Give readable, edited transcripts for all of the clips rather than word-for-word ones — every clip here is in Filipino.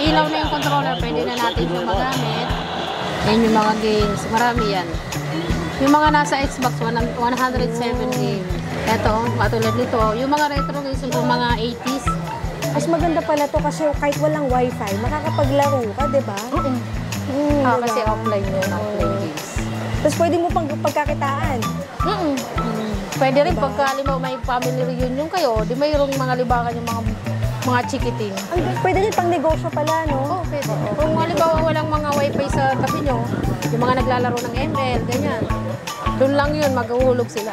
ilaw na yung controller, pwede na natin yung magamit. Yan yung mga games. Marami yan. Yung mga nasa Xbox, 107 games. Ito, katulad nito. Yung mga retro games, yung mga 80s. Mas maganda pala to kasi kahit walang wifi, makakapaglaro ka, di ba? Oo. Diba? Kasi offline yun, offline games. Tapos pwede mo pang pagkakitaan. Pwede rin pagka may family reunion kayo, di mayroong mga libangan yung mga chikiting. Pwede din pang negosyo pala, no? Oo, pwede. Kung halimbawa walang mga wifi sa tabi nyo, yung mga naglalaro ng ML, ganyan. Doon lang yun, maghuhulog sila.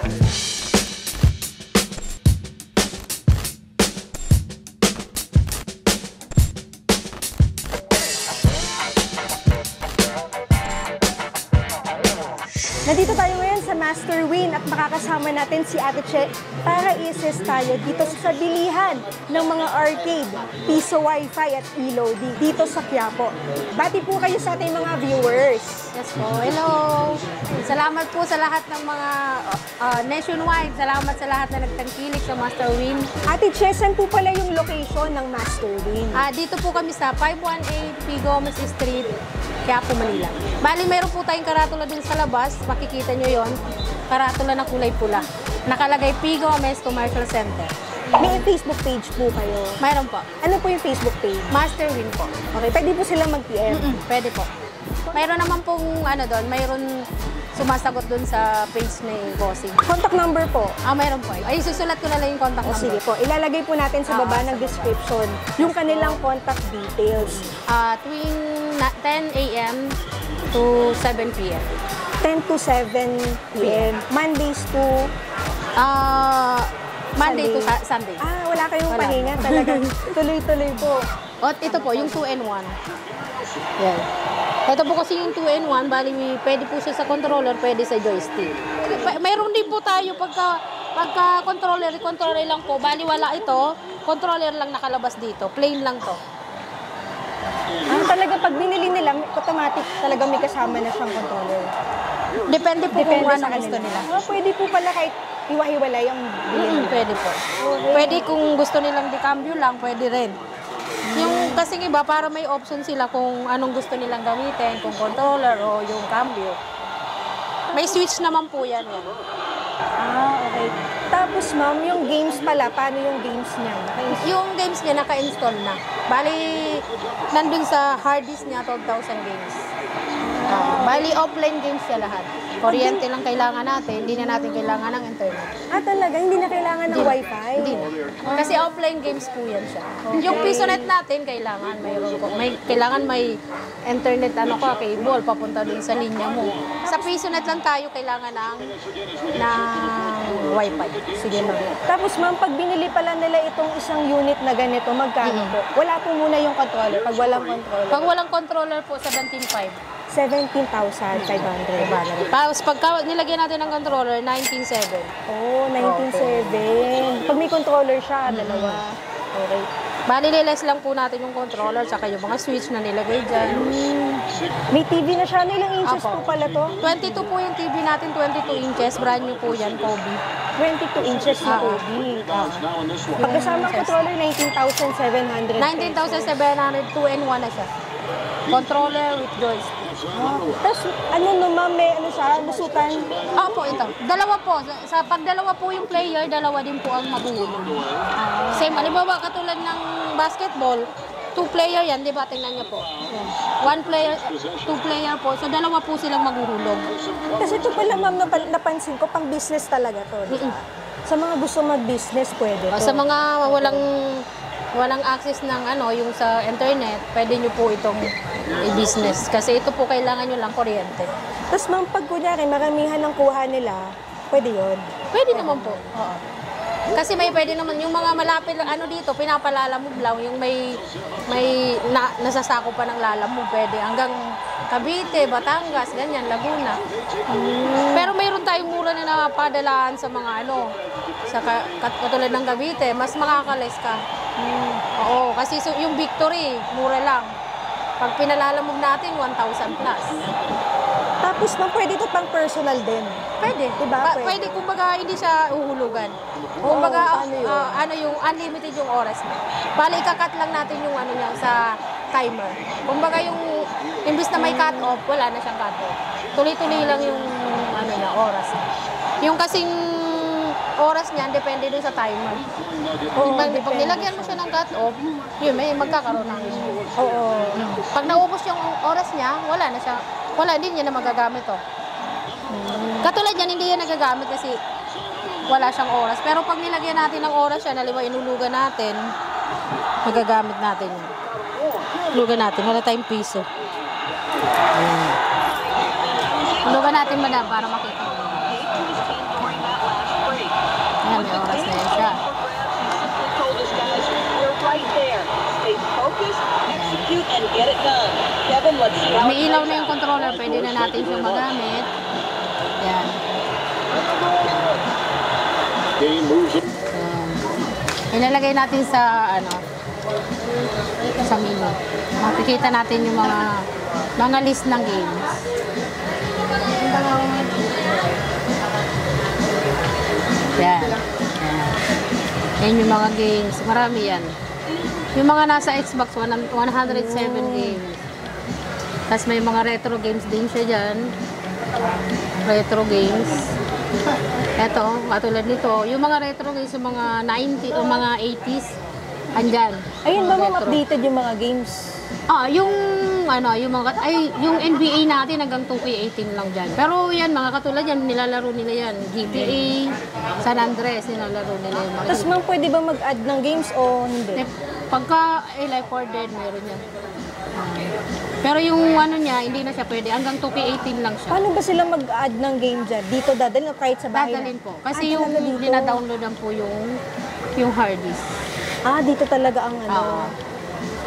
Nandito tayo ngayon sa Master Win at makakasama natin si Ate Che para i-assist tayo dito sa bilihan ng mga arcade, piso wifi at e-loading dito sa Quiapo. Bati po kayo sa ating mga viewers. Yes po. Hello! Salamat po sa lahat ng mga nationwide. Salamat sa lahat na nagtangkilik sa Master Win. Ate Che, saan po pala yung location ng Master Win? Dito po kami sa 518 P. Gomez Street, Quiapo, Manila. Bali, meron po tayong karatula dun sa labas. Makikita nyo yon, karatula na kulay pula. Nakalagay P. Gomez Commercial Center. May Facebook page po kayo. Mayroon po. Ano po yung Facebook page? Master Win po. Okay, pwede po silang mag-PM. Pwede po. Mayroon naman pong doon, mayroon sumasagot doon sa page ni Bossing. Contact number po. Mayroon po. Ay, susulat ko na lang yung contact number. Sige po, ilalagay po natin sa baba ng description yung kanilang contact details. Tuwing 10 a.m. to 7 p.m. 10 to 7 p.m. Mondays to Monday to Sunday. Wala kayong pahinga talaga. Tuloy-tuloy po. At ito po, yung 2-in-1. Yan. Ito po kasi yung 2-in-1, bali pwede po siya sa controller, pwede sa joystick. Mayroon din po tayo pagka controller lang po, bali wala ito, controller lang nakalabas dito, plain lang to. Talaga pag binili nila, automatic talaga may kasama na siyang controller. Depende po kung ano gusto nila. Pwede po pala kahit iwa-hiwalay ang bilhin. Pwede po. Pwede kung gusto nilang di-cambio lang, pwede rin. Yung kasing iba, para may option sila kung anong gusto nilang gamitin, kung controller o yung cambio. May switch naman po yan. Okay. Tapos ma'am, yung games pala, paano yung games niya? Yung games niya naka-install na. Bali, nandun sa hard disk niya, 12,000 games. Bali, offline games siya lahat. Kuryente lang kailangan natin, hindi na natin kailangan ng internet. Talaga? Hindi na kailangan ng wifi? Hindi na. Kasi offline games po yan siya. Yung PisoNet natin, kailangan kailangan may internet, cable, papunta din sa linya mo. Sa PisoNet lang tayo kailangan ng wifi. Sige ma'am. Tapos ma'am, pag binili pala nila itong isang unit na ganito, magkano po? Wala po muna yung controller, pag walang controller. Pag walang controller po, 17,500. 17,500. Tapos pagka nilagyan natin ng controller, 19,700. 19,700. Pag may controller siya, dalawa. Okay. Bali, liles lang po natin yung controller, tsaka yung mga switch na nilagay dyan. May TV na siya. Ilang inches po pala to? 22 po yung TV natin, 22 inches. Brand new po yan, Kobe. 22 inches na Kobe. Pagkasama ang controller, 19,700. 19,700, 2-in-1 na siya. Controller with joystick. Tapos, ma'am, may lusutan? Po, ito. Dalawa po. Pag dalawa po yung player, dalawa din po ang maguhulog. Same, halimbawa, katulad ng basketball, 2 player yan, di ba? Tingnan niyo po. 1 player, 2 player po. So, dalawa po silang maguhulog. Kasi ito pala, ma'am, napansin ko, pang business talaga to. Sa mga gusto mag-business, pwede to. Sa mga walang access ng yung sa internet, pwede nyo po itong i-business. Kasi ito po kailangan nyo lang kuryente. Tapos ma'am, pag kunyari, maramihan ng kuha nila, pwede yun? Pwede naman po. Oo. Kasi pwede naman, yung mga malapit, dito, pinapalalamove lang, yung may nasasako pa ng lalamove, pwede. Hanggang Cavite, Batangas, ganyan, Laguna. Pero mayroon tayong mura na napadalaan sa mga sa katulad ng Cavite, mas makakalis ka. Oo, kasi yung Victory, mura lang. Pag pinalalamog natin, 1,000 plus. Tapos ma'am, pwede ito pang personal din? Pwede. Diba? Pwede, kumbaga hindi siya uhulugan. Kumbaga, yung unlimited yung oras mo. Bali, ikakat lang natin yung niya sa timer. Kumbaga yung imbis na may cut-off, wala na siyang cut-off. Tuloy-tuloy lang yung ano niya, oras. Yung kasing oras niya, depende dun sa timer. Pag nilagyan mo siya ng cut-off, yun, may magkakaroon ng Oo. Pag naubos yung oras niya, wala na siya. Wala, hindi niya na magagamit to. Katulad yan, hindi yan nagagamit kasi wala siyang oras. Pero pag nilagyan natin ng oras siya, naliwa inulugan natin, magagamit natin yun. Inulugan natin, wala tayong piso. Inulugan natin madam para makita mo. Ayan, may oras na yan siya. May ilaw na yung controller, pwede na natin siyang magamit. Yan. Ilalagay natin sa sa menu. Makikita natin yung mga list ng games. Yan. Yan yung mga games. Marami yan. Yung mga nasa Xbox, 107 games. Tapos may mga retro games din siya dyan. Retro games. Ito, katulad nito. Yung mga retro games, yung mga 90s o mga 80s, andyan. Ayun ba, Mga retro. updated yung mga games? Yung NBA natin hanggang 2K18 lang dyan. Pero yan, mga katulad yan, nilalaro nila yan. GTA, San Andres, nilalaro nila yung mga. Tapos ma'am, pwede ba mag-add ng games o hindi? Pagka Life or Dead, meron yan. Pero yung ano niya, hindi na siya pwede. Hanggang 2K18 lang siya. Paano ba sila mag-add ng game dyan? Dito dadalhin o kahit sa bahay? Dadalhin po. Kasi yung talaga dito. dina-downloadan po yung hard disk. Dito talaga ang ano. Oo.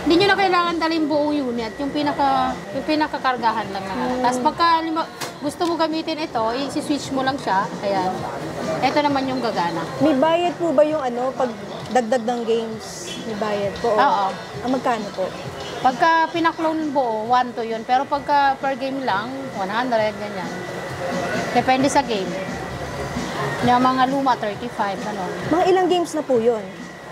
Hindi nyo na kailangan dalhin buong unit. Yung pinakakargahan lang na. Tapos pagka gusto mo gamitin ito, i-switch mo lang siya. Ayan. Ito naman yung gagana. May bayad po ba yung pag dagdag ng games? May bayad po? Oo. Magkano po? Pagka pinaklone buo, 1 to yun. Pero pagka per game lang, 100, ganyan. Depende sa game. Yung mga luma, 35, ano. Mga ilang games na po yun?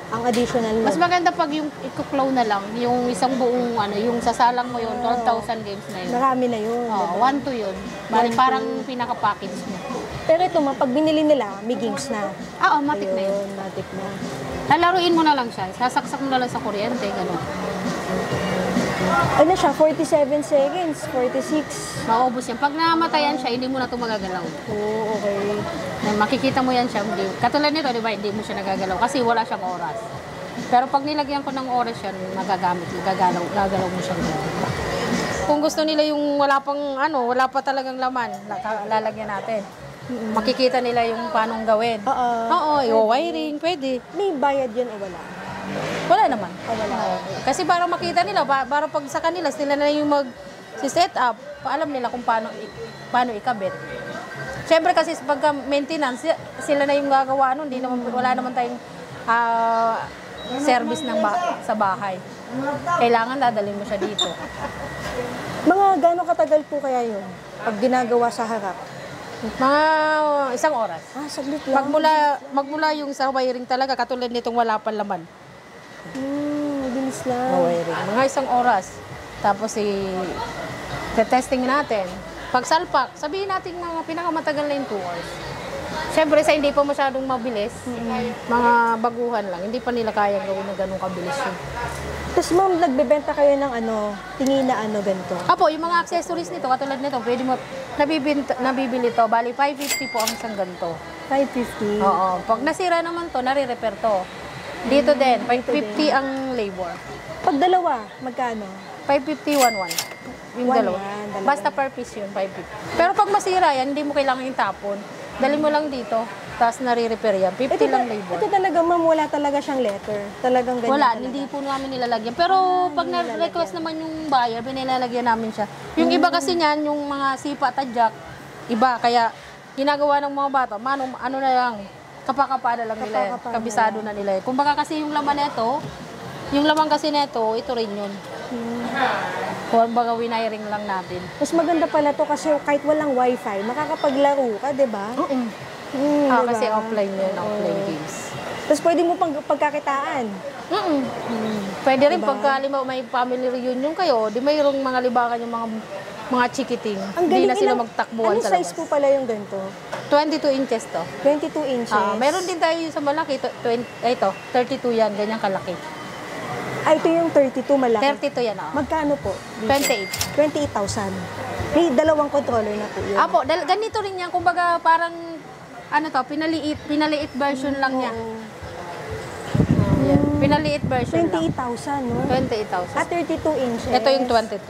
Ang additional mo? Mas maganda pag yung i-clone na lang, yung isang buong, yung sasalang mo yun, 12,000 games na yun. Marami na yun. Oo, 1 to yun. Bali, parang pinaka-package mo. Pero ito, pag binili nila, may games na. Oo, matik na yun. Ayun, matik na. Lalaruin mo na lang siya. Sasaksak mo na lang sa kuryente, gano'n. Ano siya, 47 seconds, 46. Maubos yan. Pag namatayan siya, hindi mo na ito magagalaw. Oo, okay. Makikita mo yan siya. Katulad nito, di ba, hindi mo siya nagagalaw kasi wala siyang oras. Pero pag nilagyan ko ng oras yan, magagamit, gagalaw mo siya. Kung gusto nila yung wala pa talagang laman, lalagyan natin. Makikita nila yung paano gawin. Oo, yung wiring, pwede. May bayad yan o wala? Wala naman. Wala. Kasi para makita nila, para pag sa kanila, sila na yung mag-set up, alam nila kung paano ikabit. Siyempre kasi pagka maintenance, sila na yung gagawa nun. Wala naman tayong service sa bahay. Kailangan dadalhin mo siya dito. Mga gano'ng katagal po kaya yun? Pag ginagawa sa harap? Mga 1 oras. Saglit lang. Magmula yung sa wiring talaga, katulad nitong wala pang laman. Mabilis lang. Wiring. Mga 1 oras. Tapos testing natin. Pag salpak, sabihin natin mga pinakamatagal na yung 2 hours. Siyempre, sa hindi pa masyadong mabilis, mga baguhan lang, hindi pa nila kayang gawin na ganun kabilis yun. Tapos ma'am, nagbebenta kayo ng tingin na ganito? Apo, yung mga accessories nito, katulad nito, pwede mo, nabibili to, bali 550 po ang isang ganito. 550? Oo. Pag nasira naman to, nare-repair to. Dito din, 550 ang labor. Pag dalawa, magkano? 550, 1-1. Yung dalawa. Dalawa. Basta per piece yun, 550. Pero pag masira yan, hindi mo kailangan itapon. Dali mo lang dito, tapos nare-repair yan. 50 lang labor. Ito talaga ma'am, wala talaga siyang letter. Talagang ganyan Wala, talaga. hindi po namin nilalagyan. Pero pag na-request naman yung buyer, binilalagyan namin siya. Yung iba kasi niyan, yung mga sipa tadyak, iba. Kaya ginagawa ng mga bata, ano na lang, kapakapa na lang nila yan. Kabisado na nila yan. Kung baka kasi yung laman nito, yung laman kasi nito, ito rin yun. Kung baga winiring lang natin. Mas maganda pala to kasi kahit walang wifi, makakapaglaro ka, di ba? Kasi offline yun, offline games. Tapos pwede mo pang pagkakitaan. Pwede rin pagka may family reunion kayo, di mayroong mga libangan yung mga chikiting. Ang Hindi galing, na sila ilang- magtakbuhan Anong sa size labas. po pala yung ganito? 22 inches to. 22 inches. Meron din tayo sa malaki, ito, 32 yan, ganyan kalaki. Ito yung 32 malaki. 32 yan, Magkano po? Dito? 28. 28,000. May dalawang controller na po yun. Apo, ganito rin yan, kumbaga parang, pinaliit version lang niya. Yan. Pinaliit version lang. 28,000, no? 28,000. 32 inches. Ito yung 22.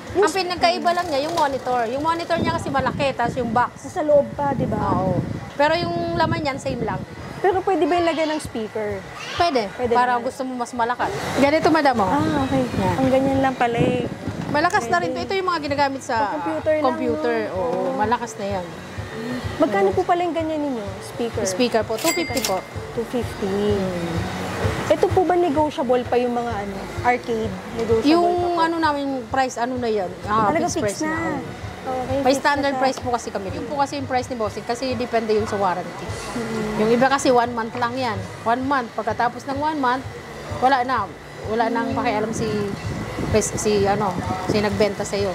Ang pinagkaiba lang niya, yung monitor. Yung monitor niya kasi malaki, tapos yung box. Sa loob pa, di ba? Oo. Pero yung laman niyan, same lang. Pero pwede ba yung lagyan ng speaker? Pwede, Pwede para naman. gusto mo mas malakas. Ganito, madam, oh. Okay. Yan. Ang ganyan lang pala eh. Malakas na rin to. Ito yung mga ginagamit sa Sa computer lang, computer. no? Oo, malakas na yan. Magkano po pala yung ganyan ninyo? Speaker? Speaker po, 250 po. 250. Ito po ba negotiable pa yung mga arcade? Negotiable Yung pa po? namin price, na yan? Talaga Fixed fix na. Oo. Okay, May fix standard na. price po kasi kami. Yung po kasi yung price ni Bossing kasi depende yun sa warranty. Yung iba kasi 1 month lang yan. 1 month. Pagkatapos ng 1 month, wala na. Wala nang pakialam si nagbenta sa iyo.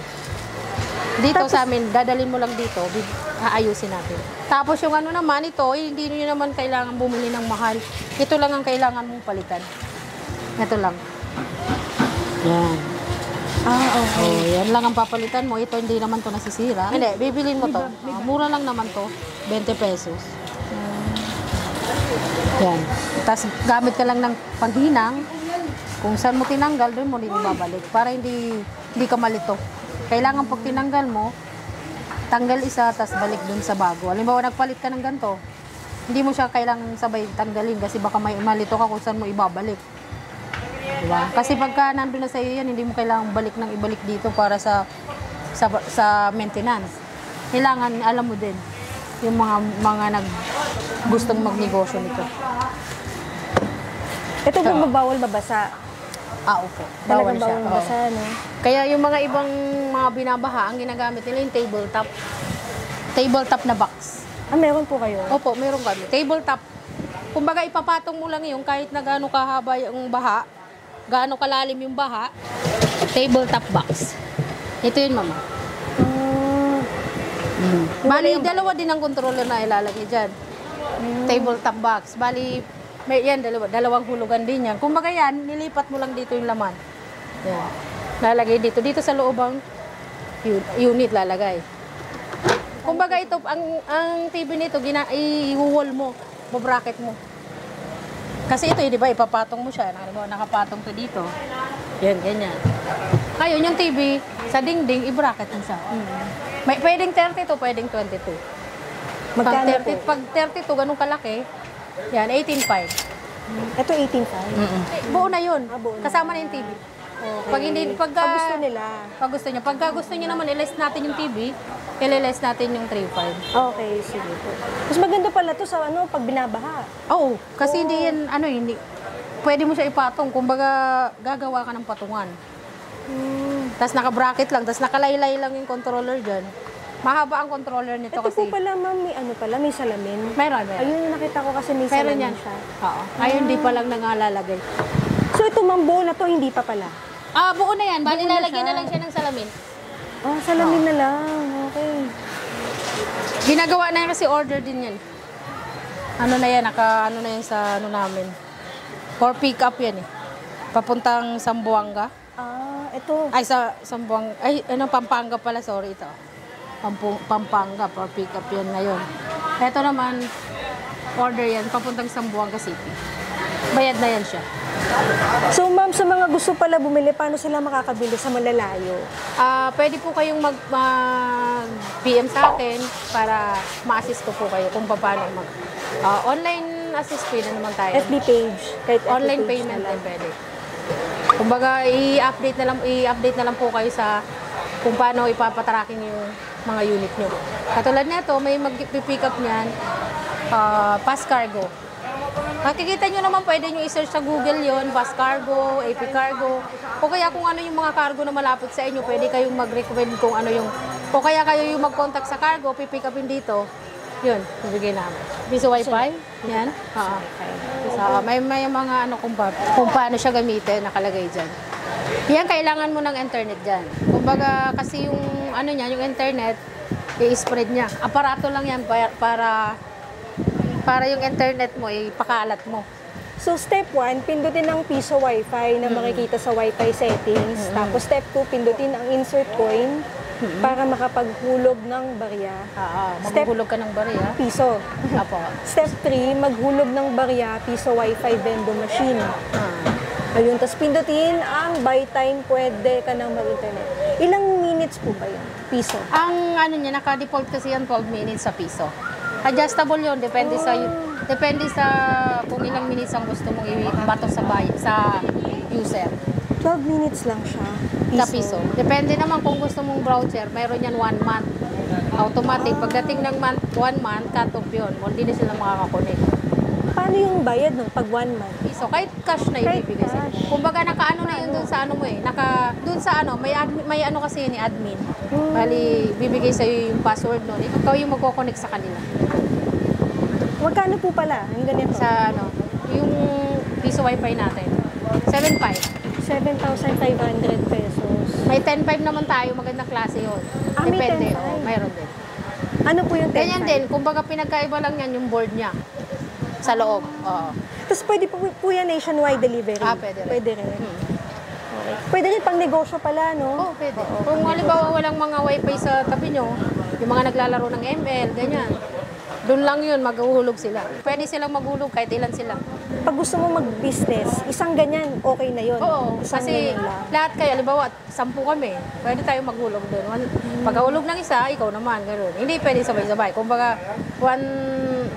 Dito sa amin, dadalhin mo lang dito, aayusin natin. Tapos yung naman, ito, hindi niyo naman kailangan bumili ng mahal. Ito lang ang kailangan mong palitan. Ito lang. Yan. Okay. Oh, yan lang ang papalitan mo. Ito hindi naman to nasisira. Hindi, bibilin mo to. Mura lang naman to. 20 pesos. Yan. Tapos gamit ka lang ng panghinang. Kung saan mo tinanggal, doon mo din ibabalik. Para hindi ka malito. Kailangan pag tinanggal mo, tanggal isa, tapos balik dun sa bago. Halimbawa, nagpalit ka ng ganito. Hindi mo siya kailangan sabay tanggalin kasi baka may malito ka kung saan mo ibabalik. Diba? Kasi pagka nandun na sa iyo yan, hindi mo kailangang ibalik dito para sa maintenance. Kailangan, alam mo din, yung mga gustong magnegosyo nito. Ito po bawal mabasa. Opo. Bawal Talagang siya. bawal mabasa, Oo. no? Kaya yung mga ibang mga binabaha, ang ginagamit nila yung tabletop. Tabletop na box. Meron po kayo? Opo, meron kami. Tabletop. Kumbaga ipapatong mo lang yung kahit na gaano kahaba yung baha, gaano kalalim yung baha, tabletop box. Ito yun, mama. Bali, dalawa din ang controller na ilalagay dyan. Tabletop box. Bali, dalawang hulugan din yan. Kumbaga yan, nilipat mo lang dito yung laman. Yan. Lalagay dito. Dito sa loobang unit lalagay. Kumbaga ito, ang TV nito, i-wall mo, bracket mo. Kasi ito, di ba, ipapatong mo siya. Nakapatong to dito. Yan, ganyan. Ngayon, yung TV, sa dingding, i-bracket mo siya. May pwedeng 32, pwedeng 22. Magkano po? Pag 32, ganun kalaki, yan, 18.5. Ito 18,500. Buo na yun. Buo na. Kasama na yung TV. Okay. Pag gusto nila. Pagka gusto niyo naman, i-less natin yung TV, i-less natin yung 3.5. Okay, sige po. Mas maganda pala to sa pag binabaha. Oo, kasi hindi yan, hindi, pwede mo siya ipatong. Kumbaga, gagawa ka ng patungan. Tapos naka-bracket lang, tapos nakalaylay lang yung controller dyan. Mahaba ang controller nito Ito kasi. po pala, ma'am, may salamin. Meron. Ayun, nakita ko kasi may Meron salamin yan. siya. Oo. Ayun, di pa lang nangalalagay. So ito, ma'am, buo na to, hindi pa pala. Buo na yan. Bali, Buo na lalagyan siya. na lang siya ng salamin. Salamin na lang. Okay. Ginagawa na yan kasi order din yan. Ano na yan, na yan sa namin. For pick up yan eh. Papuntang Zamboanga. Ito. Ay, sa Zamboanga. Ay, Pampanga pala, sorry ito. Pampanga, for pick up yan ngayon. Ito naman, order yan, papuntang Zamboanga City. Bayad na yan siya. So, ma'am, sa mga gusto pala bumili, paano sila makakabili sa malalayo? Pwede po kayong mag-PM sa akin para ma-assist ko po kayo kung paano online assist pin na naman tayo. FB page. Kahit FB Online page payment na lang. din pwede. Kumbaga, i-update na lang po kayo sa kung paano ipapatracking yung mga unit nyo. Katulad nito, may mag-pick up niyan, Pass Cargo. Makikita nyo naman, pwede nyo i-search sa Google yon, Pass Cargo, AP Cargo, o kaya kung ano yung mga cargo na malapit sa inyo, pwede kayong mag-recommend kung ano yung, o kaya kayo yung mag-contact sa cargo, pipick upin dito, Yun, bibigay namin. Piso Wi-Fi, yan. Oo. So, may mga ano kung paano siya gamitin, nakalagay dyan. Yan, kailangan mo ng internet dyan. Kumbaga, kasi yung ano niya, yung internet, i-spread niya. Aparato lang yan para yung internet mo, ipakalat mo. So, step 1, pindutin ang piso Wi-Fi na makikita sa Wi-Fi settings. Tapos, step 2, pindutin ang insert coin para makapaghulog ng barya. Maghulog ka ng barya. Piso. Apo. Step 3, maghulog ng barya, piso Wi-Fi vending machine. Ayun, tapos pindutin ang buy time, pwede ka nang mag-internet. Ilang minutes po ba yun? Piso. Ang ano niya, naka-default kasi yan 12 minutes sa piso. Adjustable yun, depende sa kung ilang minutes ang gusto mong ibato sa user. 12 minutes lang siya. Sa piso. Depende naman kung gusto mong browser, mayroon yan 1 month. Automatic. Pagdating ng 1 month, cut off yun. Hindi na sila makakakonect. Paano yung bayad nung pag 1 month? Piso. Kahit cash na Kahit ibibigay sa'yo. cash. Kumbaga nakaano na yun dun sa ano mo eh. Dun sa ano, may ano kasi ni admin. Bali, bibigay sa'yo yung password nun. Ikaw yung magkoconnect sa kanila. Magkano po pala? Ang ganito? Sa ano, yung piso wifi natin. 7.5. 7,500 pesos. May 10.5 naman tayo, magandang klase yun. May Depende, 10.5. mayroon din. Ano po yung 10? Ganyan din, kumbaga pinagkaiba lang yan yung board niya sa loob. Oo. Tapos pwede po yan nationwide delivery? Pwede rin. Pwede rin. Okay. Pwede rin pang negosyo pala, no? Oo, pwede. Kung halimbawa walang mga wifi sa tabi nyo, yung mga naglalaro ng ML, ganyan. Doon lang yun, maghuhulog sila. Pwede silang maghulog kahit ilan sila. Pag gusto mo mag-business, isang ganyan, okay na yun. Oo, Isang kasi ganyan lang. lahat kayo, halimbawa, 10 kami, pwede tayo maghulog doon. Pagkahulog ng isa, ikaw naman, gano'n. Hindi pwede sabay-sabay. Kumbaga,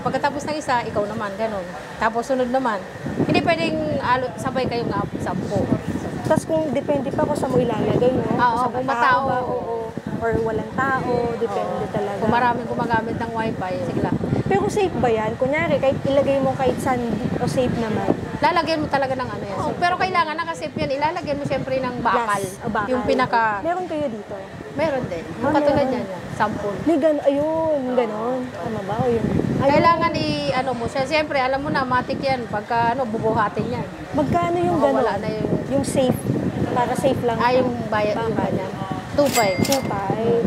pagkatapos ng isa, ikaw naman, gano'n. Tapos sunod naman. Hindi pwedeng sabay kayong 10. Tapos kung depende pa kung saan mo ilalagay, no? Oo, Sa kung tao matao, ba, or walang tao, depende talaga. Kung maraming gumagamit ng wifi, sige lang. Pero safe ba yan? Kunyari, kahit ilagay mo kahit saan, o safe naman. Lalagyan mo talaga ng ano yan. Pero kailangan nakasip yan, ilalagyan mo syempre ng bakal. Glass, o bakal. Yung pinaka... Meron kayo dito? Meron din. Yung katulad yan, sample. May ayun, ganon. Tama ba? O yun? Ayun. Kailangan ano mo siya. Siyempre, alam mo na, matik yan. Pagka bubuhatin yan. Magkano yung ganon? Wala na yung safe. Para safe lang. Yung bayad yung ganyan. 2.5. 2.5.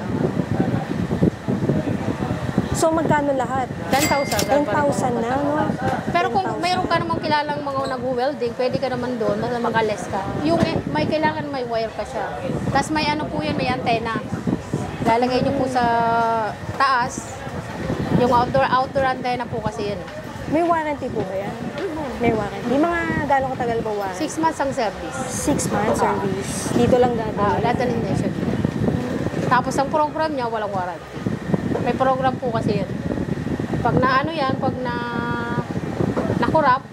So, magkano lahat? 10,000. 10,000 na, no? Pero kung mayroon ka namang kilalang mga nag-welding, pwede ka naman doon, mag-less ka. Yung may kailangan may wire pa siya. Tapos may ano po yun, may antena. Lalagay niyo po sa taas. Yung outdoor antenna po kasi yun. May warranty po ba yan? May warranty. Mga gano'ng katagal ba warranty? 6 months ang service. 6 months service. Dito lang dadalhin. Dadalhin niya siya. Tapos ang program niya, walang warranty. May program po kasi yun. Pag pag nakurap,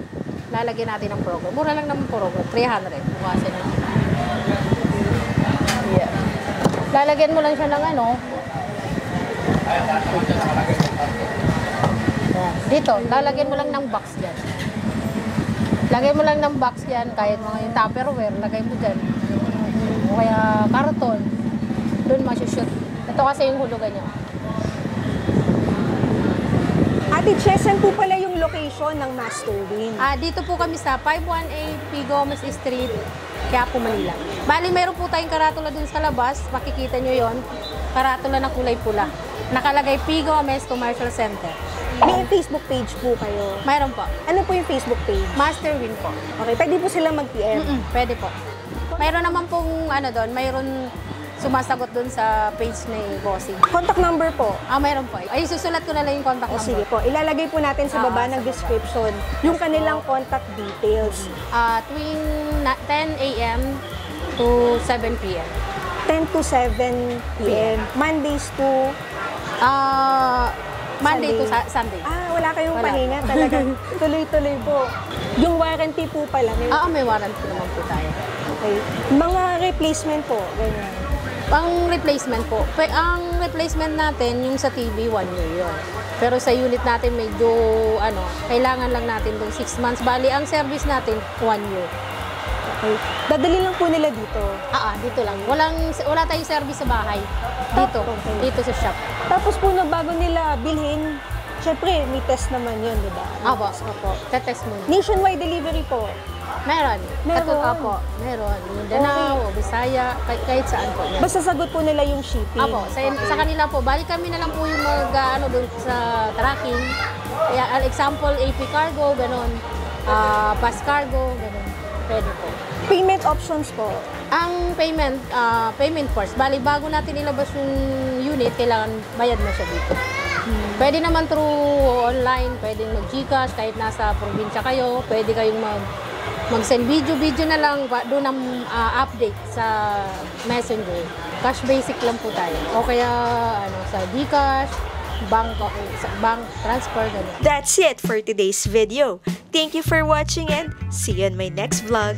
lalagyan natin ng program. Mura lang naman program, 300. Bukasin na. Yeah. Lalagyan mo lang siya ng ano. Dito, lalagyan mo lang ng box dyan. Lagyan mo lang ng box dyan, kahit mga yung Tupperware, lagay mo dyan. O kaya karton. Doon masushoot. Ito kasi yung hulugan niya. Ate Che, saan po pala yung location ng Master Win? Dito po kami sa 518 P. Gomez Street, Quiapo, Manila. Bali, mayroon po tayong karatula dun sa labas. Makikita nyo yon. Karatula na kulay pula. Nakalagay P. Gomez Commercial Center. May Facebook page po kayo. Mayroon po. Ano po yung Facebook page? Master Win po. Okay, pwede po silang mag-PM. Pwede po. Mayroon naman pong doon, mayroon sumasagot doon sa page ni Bossing. Contact number po. Mayroon po. Ay, susulat ko na lang yung contact O number. sige po, ilalagay po natin sa baba ng description yung kanilang contact details. Tuwing 10 a.m. to 7 p.m. 10 to 7 p.m. Mondays to... Monday Sunday. to Sunday. Wala kayong Wala. pahinga talaga. Tuloy-tuloy po. Yung warranty po pala. May warranty naman po tayo. Okay. Mga replacement po, ganyan. Ang replacement po, ang replacement natin, yung sa TV, 1 year yun. Pero sa unit natin, medyo, kailangan lang natin doon 6 months. Bali, ang service natin, 1 year. Okay. Dadali lang po nila dito. Dito lang. Wala tayong service sa bahay. Dito. Okay. Dito sa shop. Tapos po, bago nila bilhin, Siyempre, may test naman yun, di ba? Opo, opo. Tetest muna. Nationwide delivery po. Meron. Meron? Opo, meron. Mindanao, Bisaya, kahit saan po. Meron. Basta sagot po nila yung shipping. Opo, sa kanila po. Bali kami na lang po yung doon sa tracking. Kaya, example, AP Cargo, ganun. Pass Cargo, ganun. Pwede po. Payment options po. Ang payment first. Bali, bago natin ilabas yung unit, kailangan bayad mo siya dito. Pwede naman through online, pwedeng mag-Gcash, kahit nasa probinsya kayo, pwede kayong mag-send video na lang, doon ang update sa Messenger. Cash basic lang po tayo. O kaya sa Gcash, bank transfer, ganun. That's it for today's video. Thank you for watching and see you in my next vlog.